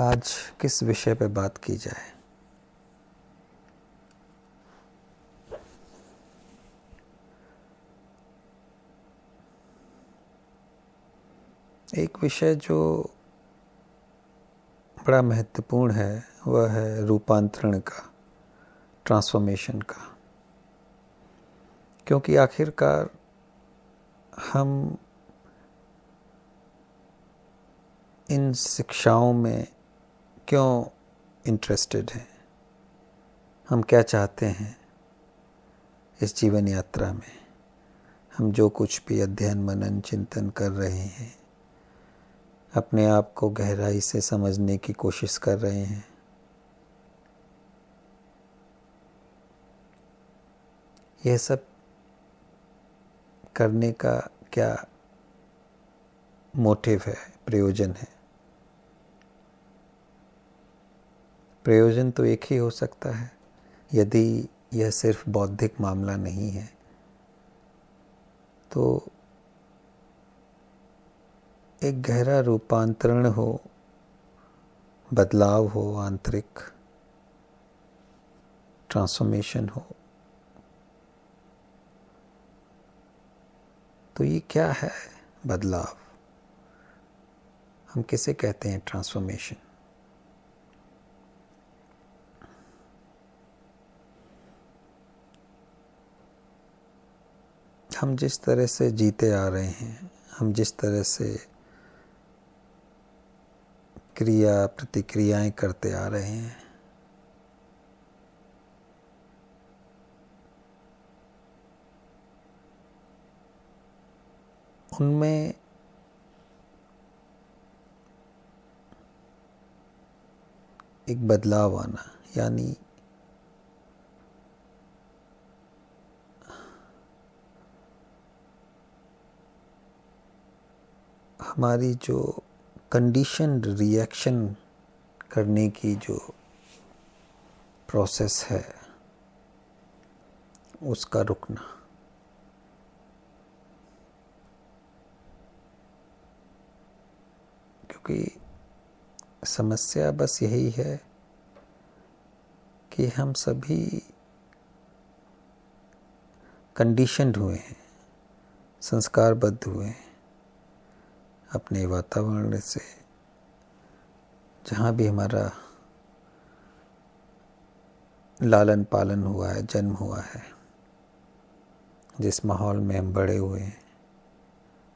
आज किस विषय पे बात की जाए? एक विषय जो बड़ा महत्वपूर्ण है वह है रूपांतरण का, ट्रांसफॉर्मेशन का। क्योंकि आखिरकार हम इन शिक्षाओं में क्यों इंटरेस्टेड हैं? हम क्या चाहते हैं इस जीवन यात्रा में? हम जो कुछ भी अध्ययन मनन चिंतन कर रहे हैं, अपने आप को गहराई से समझने की कोशिश कर रहे हैं, यह सब करने का क्या मोटिव है, प्रयोजन है? प्रयोजन तो एक ही हो सकता है, यदि यह सिर्फ बौद्धिक मामला नहीं है तो एक गहरा रूपांतरण हो, बदलाव हो, आंतरिक ट्रांसफॉर्मेशन हो। तो ये क्या है बदलाव? हम किसे कहते हैं ट्रांसफॉर्मेशन? हम जिस तरह से जीते आ रहे हैं, हम जिस तरह से क्रिया प्रतिक्रियाएं करते आ रहे हैं, उनमें एक बदलाव आना, यानी हमारी जो कंडीशन्ड रिएक्शन करने की जो प्रोसेस है उसका रुकना। क्योंकि समस्या बस यही है कि हम सभी कंडीशन्ड हुए हैं, संस्कारबद्ध हुए हैं अपने वातावरण से। जहाँ भी हमारा लालन पालन हुआ है, जन्म हुआ है, जिस माहौल में हम बड़े हुए हैं,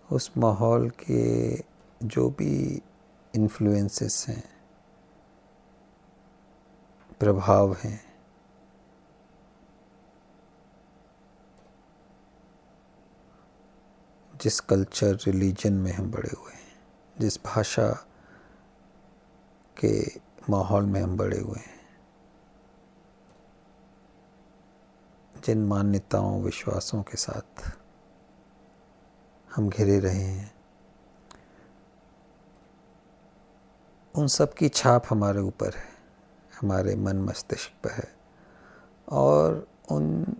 उस माहौल के जो भी इन्फ्लुएंसेस हैं, प्रभाव हैं, जिस कल्चर रिलीजन में हम बड़े हुए हैं, जिस भाषा के माहौल में हम बड़े हुए हैं, जिन मान्यताओं विश्वासों के साथ हम घिरे रहे हैं, उन सब की छाप हमारे ऊपर है, हमारे मन मस्तिष्क पर है। और उन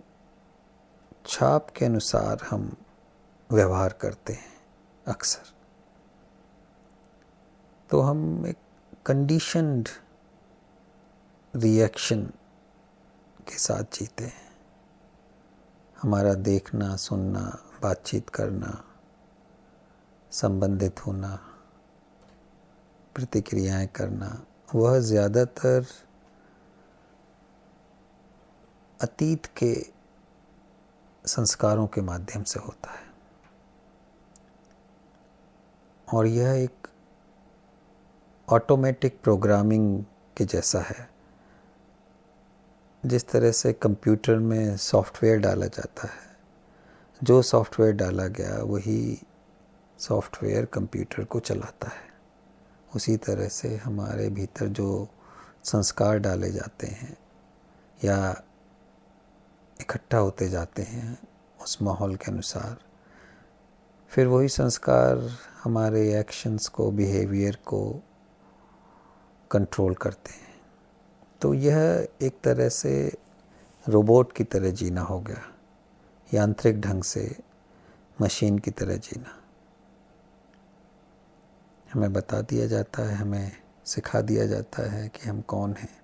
छाप के अनुसार हम व्यवहार करते हैं अक्सर। तो हम एक कंडीशन्ड रिएक्शन के साथ जीते हैं। हमारा देखना, सुनना, बातचीत करना, संबंधित होना, प्रतिक्रियाएं करना, वह ज़्यादातर अतीत के संस्कारों के माध्यम से होता है। और यह एक ऑटोमेटिक प्रोग्रामिंग के जैसा है। जिस तरह से कंप्यूटर में सॉफ्टवेयर डाला जाता है, जो सॉफ्टवेयर डाला गया वही सॉफ्टवेयर कंप्यूटर को चलाता है। उसी तरह से हमारे भीतर जो संस्कार डाले जाते हैं या इकट्ठा होते जाते हैं उस माहौल के अनुसार, फिर वही संस्कार हमारे एक्शंस को, बिहेवियर को कंट्रोल करते हैं। तो यह एक तरह से रोबोट की तरह जीना हो गया, यांत्रिक ढंग से मशीन की तरह जीना। हमें बता दिया जाता है, हमें सिखा दिया जाता है कि हम कौन हैं।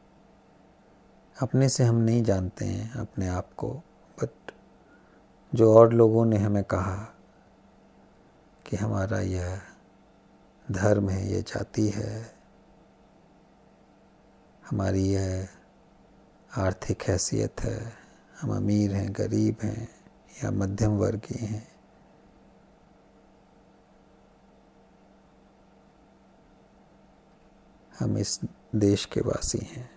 अपने से हम नहीं जानते हैं अपने आप को, बट जो और लोगों ने हमें कहा कि हमारा यह धर्म है, यह जाति है, हमारी यह आर्थिक हैसियत है, हम अमीर हैं, गरीब हैं या मध्यम वर्गीय हैं, हम इस देश के वासी हैं।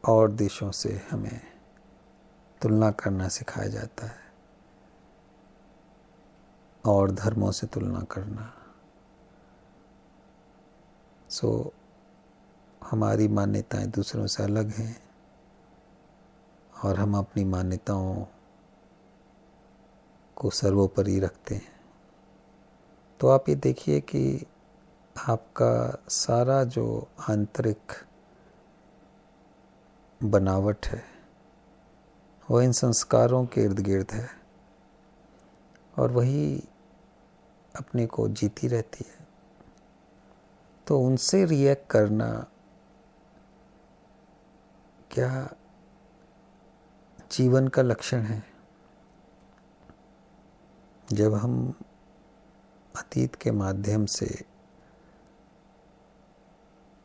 और देशों से हमें तुलना करना सिखाया जाता है, और धर्मों से तुलना करना। हमारी मान्यताएं दूसरों से अलग हैं और हम अपनी मान्यताओं को सर्वोपरि रखते हैं। तो आप ये देखिए कि आपका सारा जो आंतरिक बनावट है वह इन संस्कारों के इर्द गिर्द है, और वही अपने को जीती रहती है। तो उनसे रिएक्ट करना क्या जीवन का लक्षण है? जब हम अतीत के माध्यम से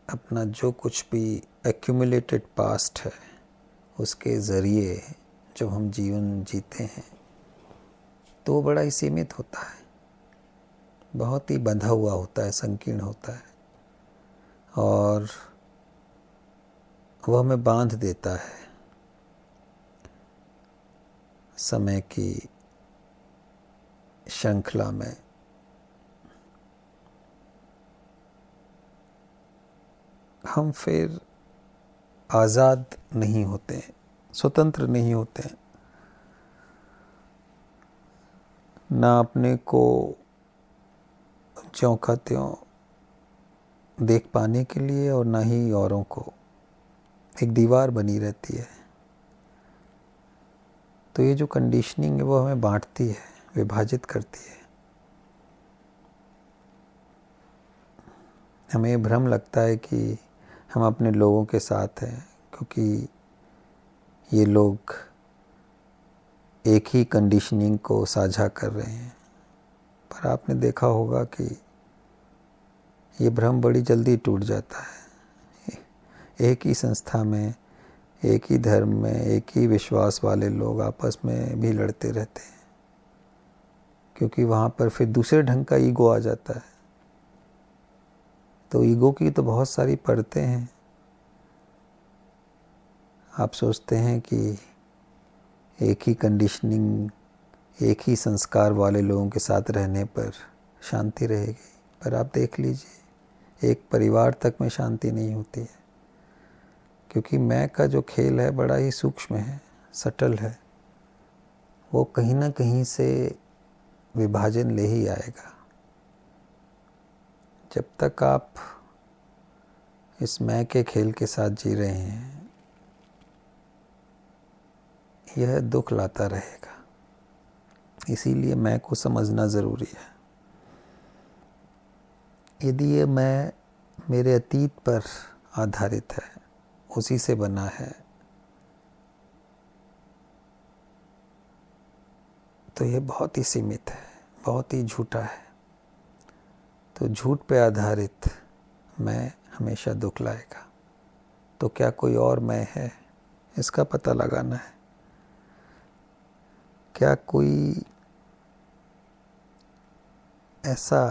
अपना जो कुछ भी एक्यूमुलेटेड पास्ट है उसके ज़रिए जब हम जीवन जीते हैं तो वो बड़ा ही सीमित होता है, बहुत ही बंधा हुआ होता है, संकीर्ण होता है, और वह हमें बांध देता है समय की श्रृंखला में। हम फिर आज़ाद नहीं होते हैं, स्वतंत्र नहीं होते हैं, ना अपने को ज्यों का त्यों देख पाने के लिए और ना ही औरों को। एक दीवार बनी रहती है। तो ये जो कंडीशनिंग है वो हमें बांटती है, विभाजित करती है। हमें ये भ्रम लगता है कि हम अपने लोगों के साथ हैं क्योंकि ये लोग एक ही कंडीशनिंग को साझा कर रहे हैं। पर आपने देखा होगा कि ये भ्रम बड़ी जल्दी टूट जाता है। एक ही संस्था में, एक ही धर्म में, एक ही विश्वास वाले लोग आपस में भी लड़ते रहते हैं, क्योंकि वहाँ पर फिर दूसरे ढंग का ईगो आ जाता है। तो ईगो की तो बहुत सारी परतें हैं। आप सोचते हैं कि एक ही कंडीशनिंग, एक ही संस्कार वाले लोगों के साथ रहने पर शांति रहेगी, पर आप देख लीजिए एक परिवार तक में शांति नहीं होती है, क्योंकि मैं का जो खेल है बड़ा ही सूक्ष्म है, सटल है। वो कहीं ना कहीं से विभाजन ले ही आएगा। जब तक आप इस मैं के खेल के साथ जी रहे हैं यह दुख लाता रहेगा। इसीलिए मैं को समझना ज़रूरी है। यदि ये मैं मेरे अतीत पर आधारित है, उसी से बना है, तो ये बहुत ही सीमित है, बहुत ही झूठा है। तो झूठ पे आधारित मैं हमेशा दुख लाएगा। तो क्या कोई और मैं है, इसका पता लगाना है। क्या कोई ऐसा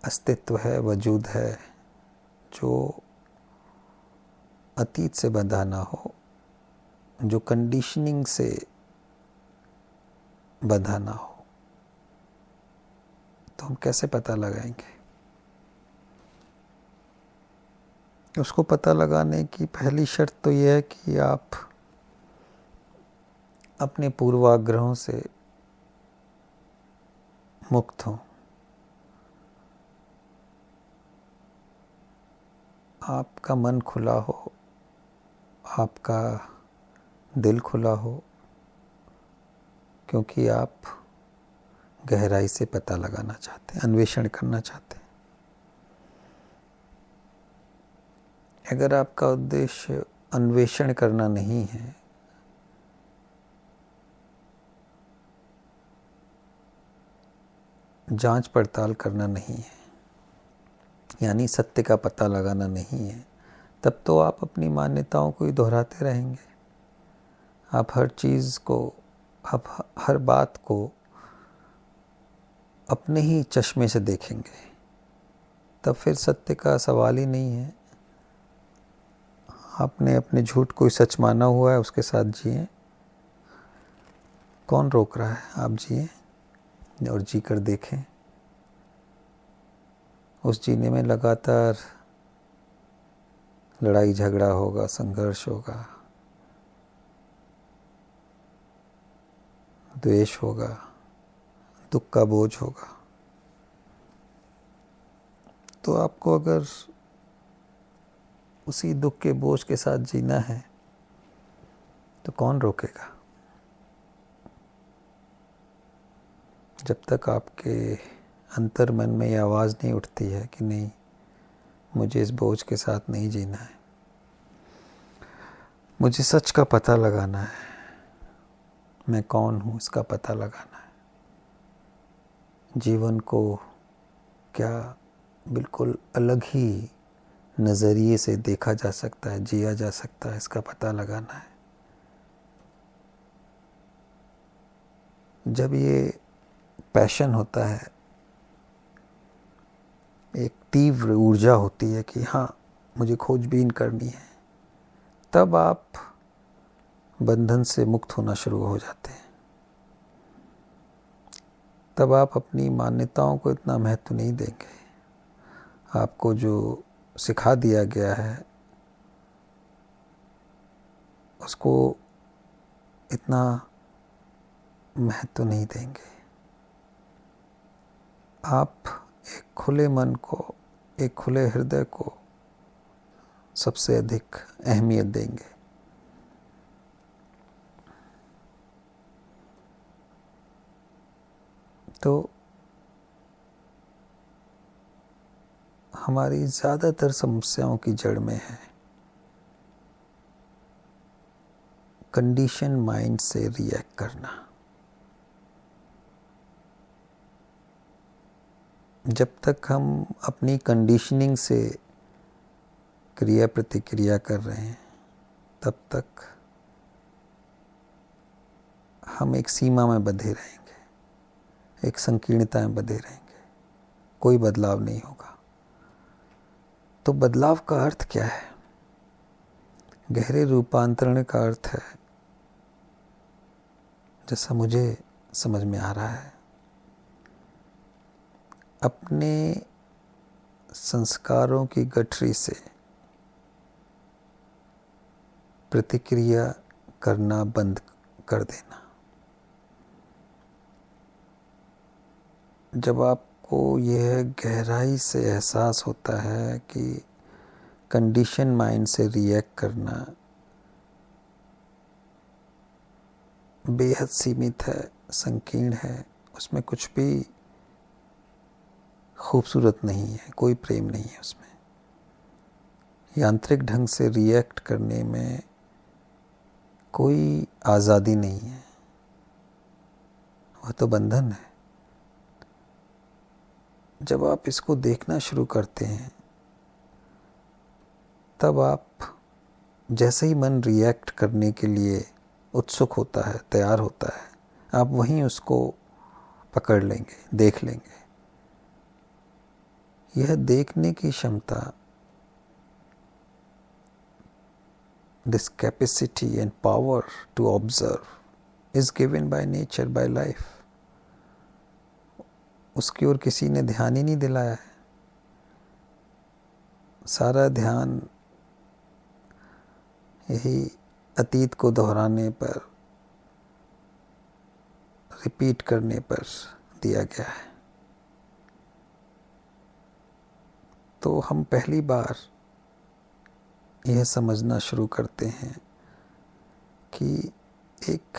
अस्तित्व है, वजूद है, जो अतीत से बंधा ना हो, जो कंडीशनिंग से बंधा ना हो? तो हम कैसे पता लगाएंगे? उसको पता लगाने की पहली शर्त तो यह है कि आप अपने पूर्वाग्रहों से मुक्त हों। आपका मन खुला हो, आपका दिल खुला हो, क्योंकि आप गहराई से पता लगाना चाहते हैं, अन्वेषण करना चाहते हैं। अगर आपका उद्देश्य अन्वेषण करना नहीं है, जांच पड़ताल करना नहीं है, यानी सत्य का पता लगाना नहीं है, तब तो आप अपनी मान्यताओं को ही दोहराते रहेंगे। आप हर चीज़ को, आप हर बात को अपने ही चश्मे से देखेंगे, तब फिर सत्य का सवाल ही नहीं है। आपने अपने झूठ को सच माना हुआ है, उसके साथ जिए। कौन रोक रहा है? आप जिए और जी कर देखें। उस जीने में लगातार लड़ाई झगड़ा होगा, संघर्ष होगा, द्वेष होगा, दुख का बोझ होगा। तो आपको अगर उसी दुख के बोझ के साथ जीना है तो कौन रोकेगा? जब तक आपके अंतर मन में ये आवाज़ नहीं उठती है कि नहीं, मुझे इस बोझ के साथ नहीं जीना है, मुझे सच का पता लगाना है, मैं कौन हूँ इसका पता लगाना है, जीवन को क्या बिल्कुल अलग ही नज़रिए से देखा जा सकता है, जिया जा सकता है, इसका पता लगाना है। जब ये पैशन होता है, एक तीव्र ऊर्जा होती है कि हाँ मुझे खोजबीन करनी है, तब आप बंधन से मुक्त होना शुरू हो जाते हैं। तब आप अपनी मान्यताओं को इतना महत्व नहीं देंगे। आपको जो सिखा दिया गया है उसको इतना महत्व नहीं देंगे। आप एक खुले मन को, एक खुले हृदय को सबसे अधिक अहमियत देंगे। तो हमारी ज़्यादातर समस्याओं की जड़ में है कंडीशन माइंड से रिएक्ट करना। जब तक हम अपनी कंडीशनिंग से क्रिया प्रतिक्रिया कर रहे हैं, तब तक हम एक सीमा में बंधे रहेंगे, एक संकीर्णता में बंधे रहेंगे, कोई बदलाव नहीं होगा। तो बदलाव का अर्थ क्या है? गहरे रूपांतरण का अर्थ है, जैसा मुझे समझ में आ रहा है, अपने संस्कारों की गठरी से प्रतिक्रिया करना बंद कर देना। जब आपको यह गहराई से एहसास होता है कि कंडीशन माइंड से रिएक्ट करना बेहद सीमित है, संकीर्ण है, उसमें कुछ भी खूबसूरत नहीं है, कोई प्रेम नहीं है उसमें। यांत्रिक ढंग से रिएक्ट करने में कोई आज़ादी नहीं है, वह तो बंधन है। जब आप इसको देखना शुरू करते हैं, तब आप जैसे ही मन रिएक्ट करने के लिए उत्सुक होता है, तैयार होता है, आप वहीं उसको पकड़ लेंगे, देख लेंगे। यह देखने की क्षमता, this capacity and power to observe is given by nature, by life. उसकी ओर किसी ने ध्यान ही नहीं दिलाया है। सारा ध्यान यही अतीत को दोहराने पर, रिपीट करने पर दिया गया है। तो हम पहली बार यह समझना शुरू करते हैं कि एक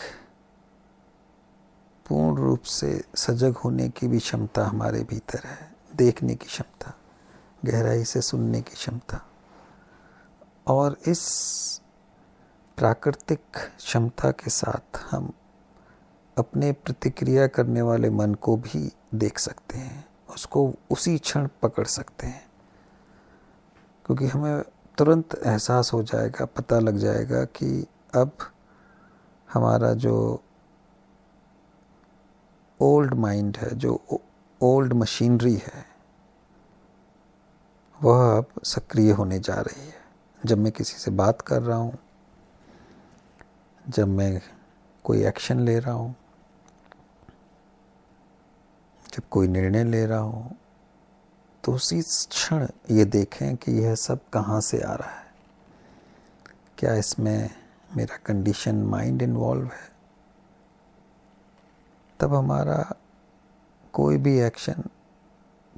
पूर्ण रूप से सजग होने की भी क्षमता हमारे भीतर है, देखने की क्षमता, गहराई से सुनने की क्षमता। और इस प्राकृतिक क्षमता के साथ हम अपने प्रतिक्रिया करने वाले मन को भी देख सकते हैं, उसको उसी क्षण पकड़ सकते हैं, क्योंकि हमें तुरंत एहसास हो जाएगा, पता लग जाएगा कि अब हमारा जो ओल्ड माइंड है, जो ओल्ड मशीनरी है, वह अब सक्रिय होने जा रही है। जब मैं किसी से बात कर रहा हूँ, जब मैं कोई एक्शन ले रहा हूँ, जब कोई निर्णय ले रहा हूँ, तो उसी क्षण ये देखें कि यह सब कहाँ से आ रहा है। क्या इसमें मेरा कंडीशन माइंड इन्वॉल्व है? तब हमारा कोई भी एक्शन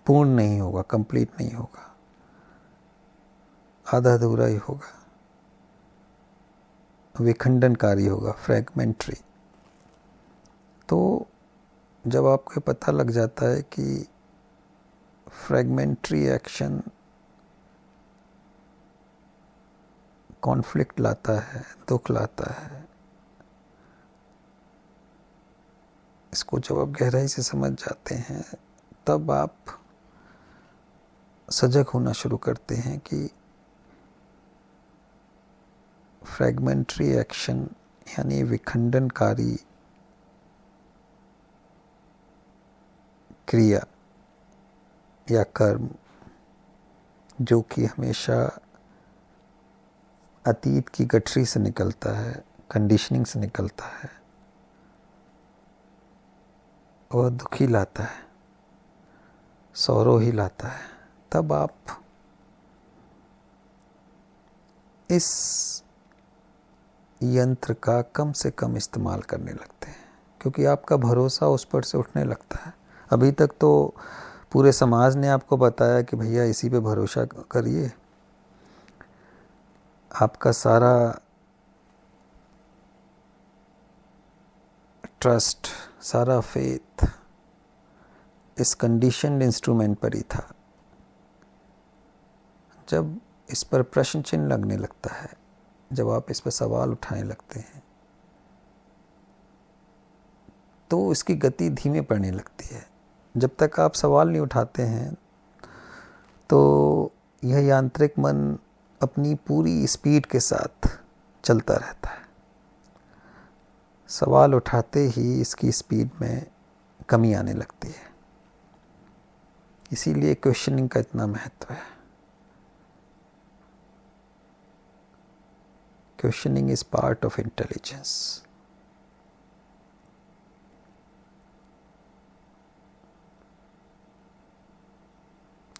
पूर्ण नहीं होगा, कंप्लीट नहीं होगा, आधा अधूरा ही होगा, विखंडनकारी होगा, फ्रैगमेंट्री। तो जब आपको पता लग जाता है कि फ्रैगमेंट्री एक्शन कॉन्फ्लिक्ट लाता है, दुख लाता है, इसको जब आप गहराई से समझ जाते हैं, तब आप सजग होना शुरू करते हैं कि फ्रैगमेंट्री एक्शन यानी विखंडनकारी क्रिया या कर्म, जो कि हमेशा अतीत की गठरी से निकलता है, कंडीशनिंग से निकलता है, वह दुखी लाता है, सौरो ही लाता है। तब आप इस यंत्र का कम से कम इस्तेमाल करने लगते हैं, क्योंकि आपका भरोसा उस पर से उठने लगता है। अभी तक तो पूरे समाज ने आपको बताया कि भैया इसी पे भरोसा करिए, आपका सारा ट्रस्ट, सारा फेथ इस कंडीशन्ड इंस्ट्रूमेंट पर ही था। जब इस पर प्रश्न चिन्ह लगने लगता है, जब आप इस पर सवाल उठाने लगते हैं, तो इसकी गति धीमे पड़ने लगती है। जब तक आप सवाल नहीं उठाते हैं, तो यह यांत्रिक मन अपनी पूरी स्पीड के साथ चलता रहता है। सवाल उठाते ही इसकी स्पीड में कमी आने लगती है। इसीलिए क्वेश्चनिंग का इतना महत्व है। Questioning is part of intelligence.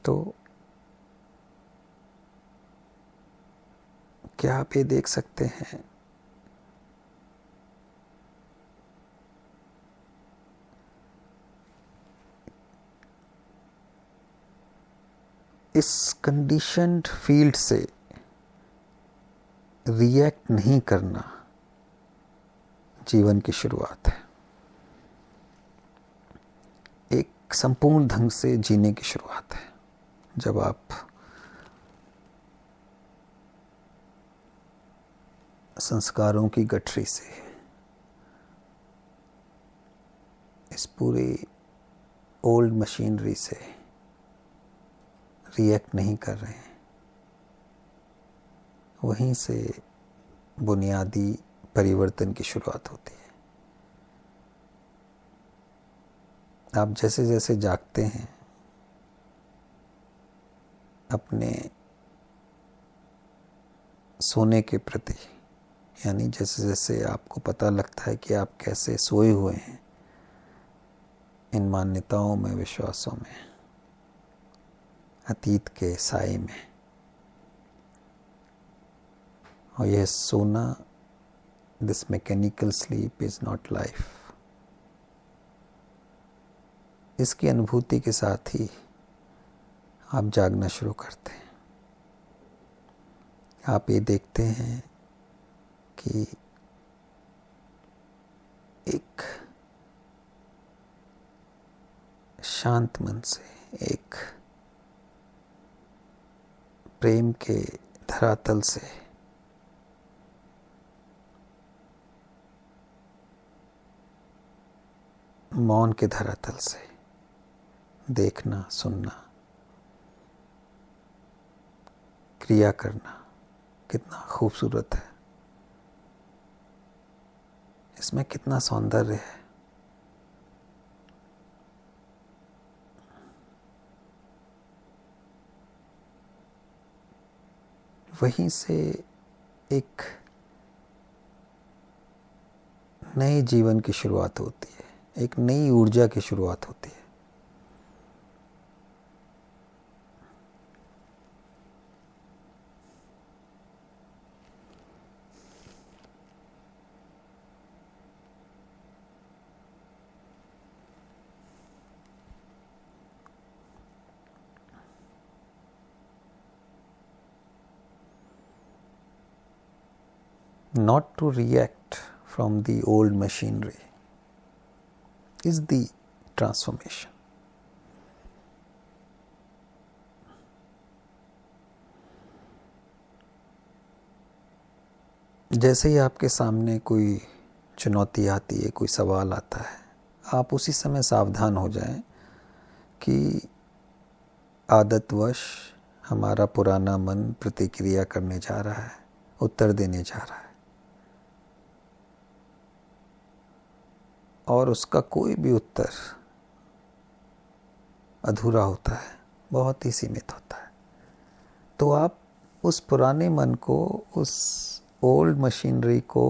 तो क्या आप ये देख सकते हैं इस कंडीशन्ड फील्ड से रिएक्ट नहीं करना जीवन की शुरुआत है, एक संपूर्ण ढंग से जीने की शुरुआत है। जब आप संस्कारों की गठरी से इस पूरी ओल्ड मशीनरी से रिएक्ट नहीं कर रहे हैं, वहीं से बुनियादी परिवर्तन की शुरुआत होती है। आप जैसे जैसे जागते हैं, अपने सोने के प्रति, यानी जैसे जैसे आपको पता लगता है कि आप कैसे सोए हुए हैं इन मान्यताओं में, विश्वासों में, अतीत के साए में, और यह सोना, this mechanical sleep is not life, इसकी अनुभूति के साथ ही आप जागना शुरू करते हैं। आप ये देखते हैं कि एक शांत मन से, एक प्रेम के धरातल से मौन के धरातल से देखना, सुनना, क्रिया करना कितना खूबसूरत है। इसमें कितना सौंदर्य है। वहीं से एक नए जीवन की शुरुआत होती है, एक नई ऊर्जा की शुरुआत होती है। Not to react from the old machinery is the transformation. जैसे ही आपके सामने कोई चुनौती आती है, कोई सवाल आता है, आप उसी समय सावधान हो जाएं कि आदतवश हमारा पुराना मन प्रतिक्रिया करने जा रहा है, उत्तर देने जा रहा है, और उसका कोई भी उत्तर अधूरा होता है, बहुत ही सीमित होता है। तो आप उस पुराने मन को, उस ओल्ड मशीनरी को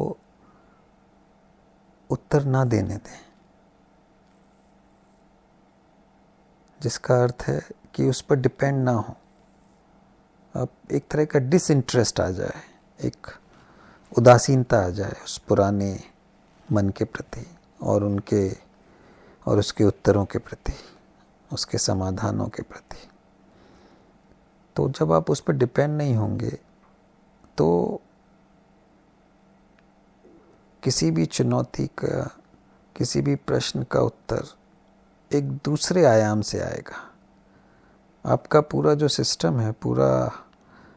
उत्तर ना देने दें, जिसका अर्थ है कि उस पर डिपेंड ना हो। अब एक तरह का डिसइंटरेस्ट आ जाए, एक उदासीनता आ जाए उस पुराने मन के प्रति और उसके उत्तरों के प्रति, उसके समाधानों के प्रति। तो जब आप उस पर डिपेंड नहीं होंगे तो किसी भी चुनौती का, किसी भी प्रश्न का उत्तर एक दूसरे आयाम से आएगा। आपका पूरा जो सिस्टम है, पूरा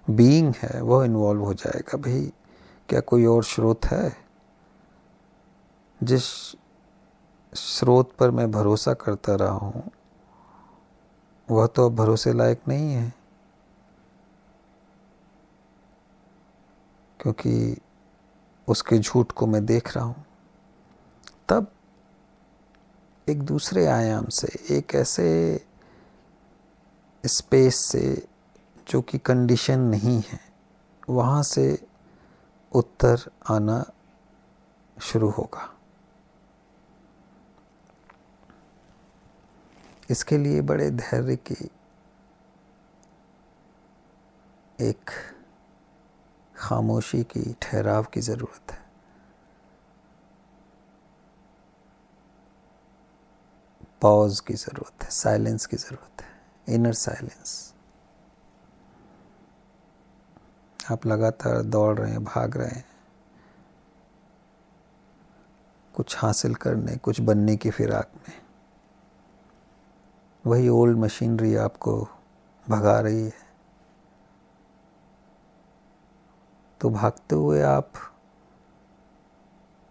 बीइंग है, वो इन्वॉल्व हो जाएगा। भाई क्या कोई और स्रोत है? जिस स्रोत पर मैं भरोसा करता रहा हूँ वह तो अब भरोसे लायक नहीं है, क्योंकि उसके झूठ को मैं देख रहा हूँ। तब एक दूसरे आयाम से, एक ऐसे स्पेस से जो कि कंडीशन नहीं है, वहाँ से उत्तर आना शुरू होगा। इसके लिए बड़े धैर्य की, एक खामोशी की, ठहराव की ज़रूरत है। पॉज की ज़रूरत है, साइलेंस की ज़रूरत है, इनर साइलेंस। आप लगातार दौड़ रहे हैं, भाग रहे हैं, कुछ हासिल करने, कुछ बनने की फिराक में। वही ओल्ड मशीनरी आपको भगा रही है। तो भागते हुए आप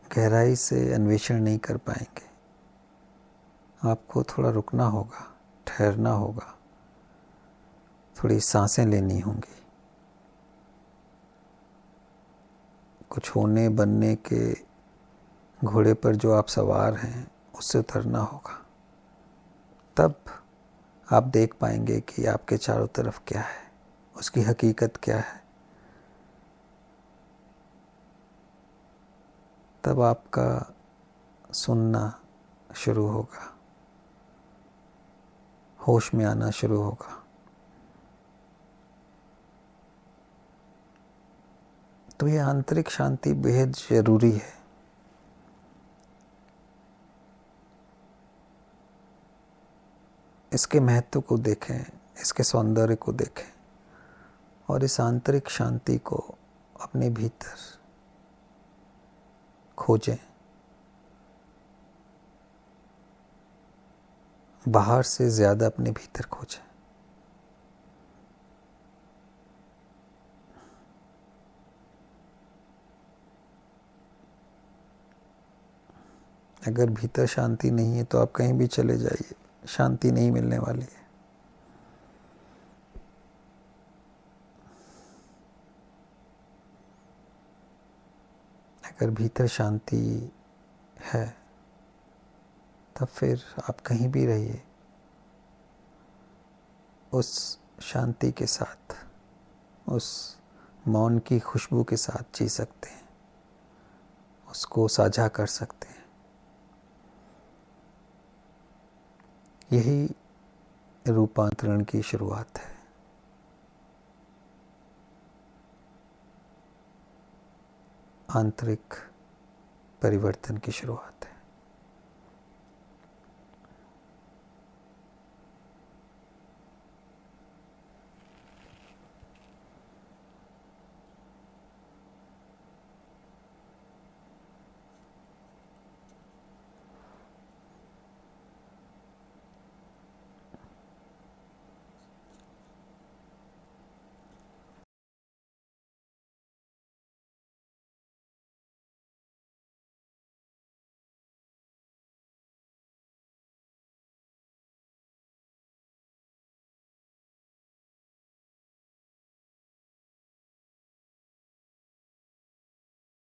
गहराई से अन्वेषण नहीं कर पाएंगे। आपको थोड़ा रुकना होगा, ठहरना होगा, थोड़ी सांसें लेनी होंगी। कुछ होने बनने के घोड़े पर जो आप सवार हैं उससे उतरना होगा। तब आप देख पाएंगे कि आपके चारों तरफ क्या है, उसकी हकीकत क्या है। तब आपका सुनना शुरू होगा, होश में आना शुरू होगा। तो ये आंतरिक शांति बेहद जरूरी है। इसके महत्व को देखें, इसके सौंदर्य को देखें और इस आंतरिक शांति को अपने भीतर खोजें। बाहर से ज़्यादा अपने भीतर खोजें। अगर भीतर शांति नहीं है तो आप कहीं भी चले जाइए, शांति नहीं मिलने वाली है। अगर भीतर शांति है तब फिर आप कहीं भी रहिए, उस शांति के साथ, उस मौन की खुशबू के साथ जी सकते हैं, उसको साझा कर सकते हैं। यही रूपांतरण की शुरुआत है, आंतरिक परिवर्तन की शुरुआत है।